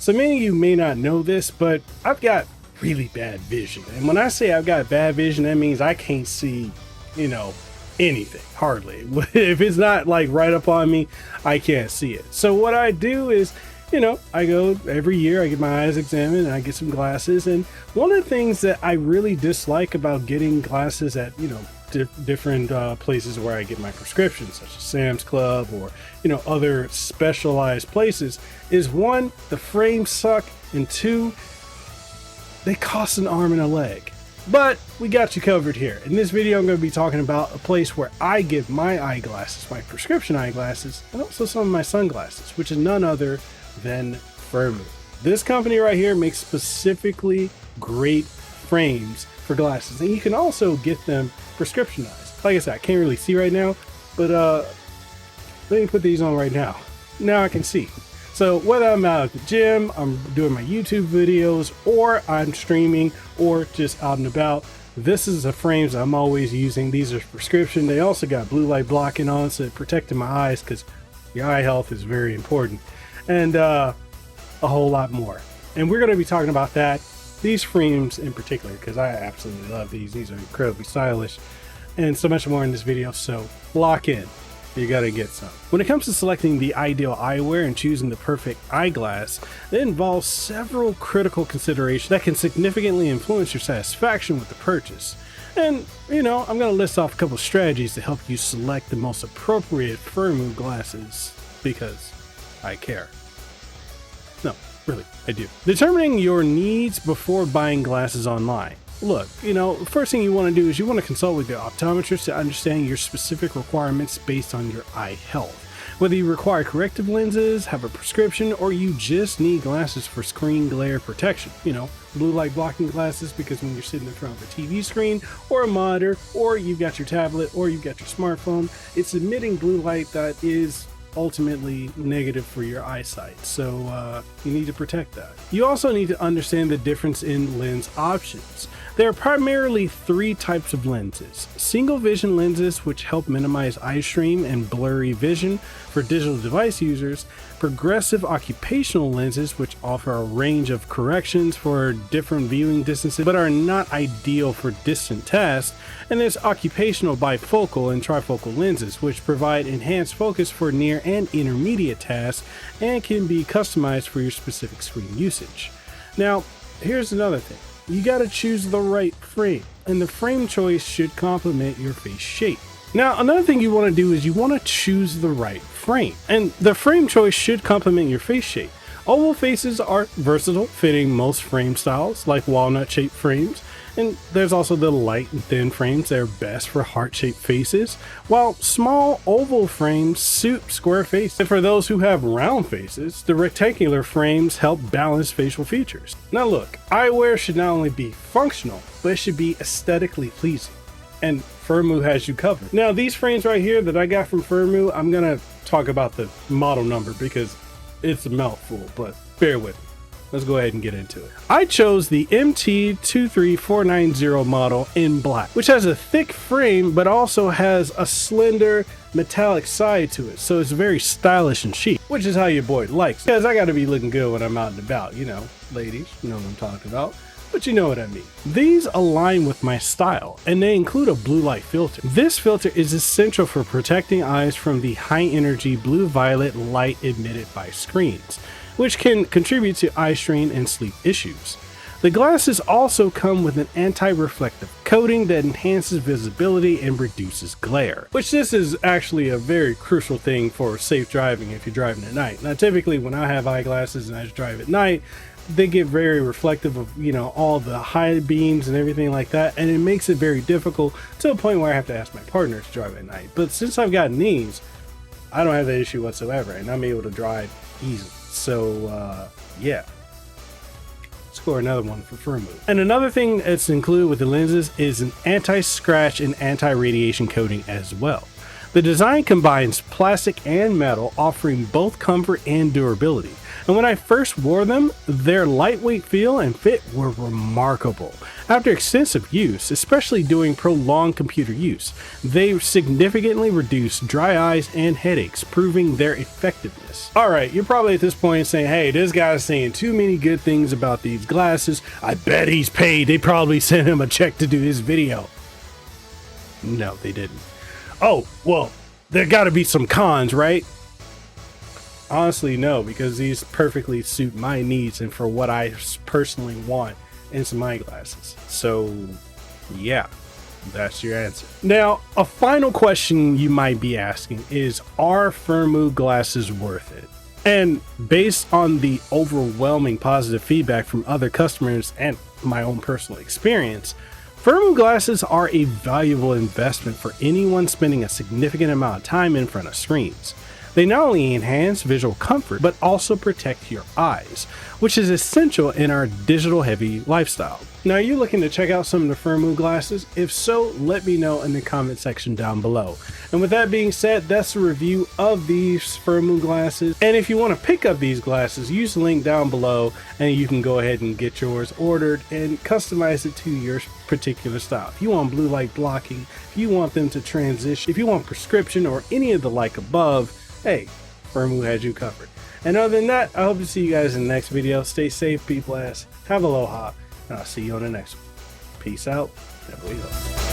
So many of you may not know this, but I've got really bad vision. And when I say I've got bad vision, that means I can't see, anything, hardly. If it's not like right up on me, I can't see it. So what I do is, I go every year, I get my eyes examined, and I get some glasses. And one of the things that I really dislike about getting glasses at, different places where I get my prescriptions, such as Sam's Club or, other specialized places, is one, the frames suck, and two, they cost an arm and a leg. But we got you covered here. In this video, I'm going to be talking about a place where I get my eyeglasses, my prescription eyeglasses, and also some of my sunglasses, which is none other than Firmoo. This company right here makes specifically great frames for glasses, and you can also get them prescriptionized. Like I said, I can't really see right now, but let me put these on right now. Now I can see. So whether I'm out at the gym, I'm doing my YouTube videos, or I'm streaming, or just out and about, this is the frames I'm always using. These are prescription. They also got blue light blocking on, so it protected my eyes, because your eye health is very important, and a whole lot more. And we're going to be talking about that, these frames in particular, because I absolutely love these. These are incredibly stylish, and so much more in this video, so lock in. You gotta get some. When it comes to selecting the ideal eyewear and choosing the perfect eyeglass, it involves several critical considerations that can significantly influence your satisfaction with the purchase. And, I'm gonna list off a couple strategies to help you select the most appropriate Firmoo glasses, because I care. No, really, I do. Determining your needs before buying glasses online. Look, first thing you want to do is you want to consult with your optometrist to understand your specific requirements based on your eye health. Whether you require corrective lenses, have a prescription, or you just need glasses for screen glare protection. Blue light blocking glasses, because when you're sitting in front of a TV screen or a monitor, or you've got your tablet, or you've got your smartphone, it's emitting blue light that is ultimately negative for your eyesight, so you need to protect that. You also need to understand the difference in lens options. There are primarily three types of lenses: single vision lenses, which help minimize eye strain and blurry vision for digital device users; progressive occupational lenses, which offer a range of corrections for different viewing distances but are not ideal for distant tasks; and there's occupational bifocal and trifocal lenses, which provide enhanced focus for near and intermediate tasks and can be customized for your specific screen usage. Now, here's another thing. You gotta choose the right frame, and the frame choice should complement your face shape. Now, another thing you want to do is you want to choose the right frame, and the frame choice should complement your face shape. Oval faces are versatile, fitting most frame styles, like walnut-shaped frames, and there's also the light and thin frames that are best for heart-shaped faces, while small oval frames suit square faces. And for those who have round faces, the rectangular frames help balance facial features. Now look, eyewear should not only be functional, but it should be aesthetically pleasing, and Firmoo has you covered. Now these frames right here that I got from Firmoo, I'm gonna talk about the model number because it's a mouthful, but bear with me. Let's go ahead and get into it. I chose the MT23490 model in black, which has a thick frame but also has a slender metallic side to it, so it's very stylish and chic, which is how your boy likes it. Because I gotta be looking good when I'm out and about, ladies, you know what I'm talking about, but you know what I mean. These align with my style, and they include a blue light filter. This filter is essential for protecting eyes from the high energy blue-violet light emitted by screens, which can contribute to eye strain and sleep issues. The glasses also come with an anti-reflective coating that enhances visibility and reduces glare, which this is actually a very crucial thing for safe driving if you're driving at night. Now typically when I have eyeglasses and I just drive at night, they get very reflective of all the high beams and everything like that, and it makes it very difficult to a point where I have to ask my partner to drive at night. But since I've gotten these, I don't have that issue whatsoever, and I'm able to drive easily. So yeah, score another one for Firmoo. And another thing that's included with the lenses is an anti-scratch and anti-radiation coating as well. The design combines plastic and metal, offering both comfort and durability. And when I first wore them, their lightweight feel and fit were remarkable. After extensive use, especially doing prolonged computer use, they significantly reduce dry eyes and headaches, proving their effectiveness. Alright, you're probably at this point saying, hey, this guy's saying too many good things about these glasses. I bet he's paid. They probably sent him a check to do this video. No, they didn't. Oh, well, there gotta be some cons, right? Honestly, no, because these perfectly suit my needs and for what I personally want in some eyeglasses. So, yeah, that's your answer. Now, a final question you might be asking is, are Firmoo glasses worth it? And based on the overwhelming positive feedback from other customers and my own personal experience, Firmoo glasses are a valuable investment for anyone spending a significant amount of time in front of screens. They not only enhance visual comfort, but also protect your eyes, which is essential in our digital-heavy lifestyle. Now, are you looking to check out some of the Firmoo glasses? If so, let me know in the comment section down below. And with that being said, that's a review of these Firmoo glasses. And if you want to pick up these glasses, use the link down below and you can go ahead and get yours ordered and customize it to your particular style. If you want blue light blocking, if you want them to transition, if you want prescription or any of the like above, hey, Firmoo has you covered. And other than that, I hope to see you guys in the next video. Stay safe, people ass. Have aloha, and I'll see you on the next one. Peace out. Never leave us.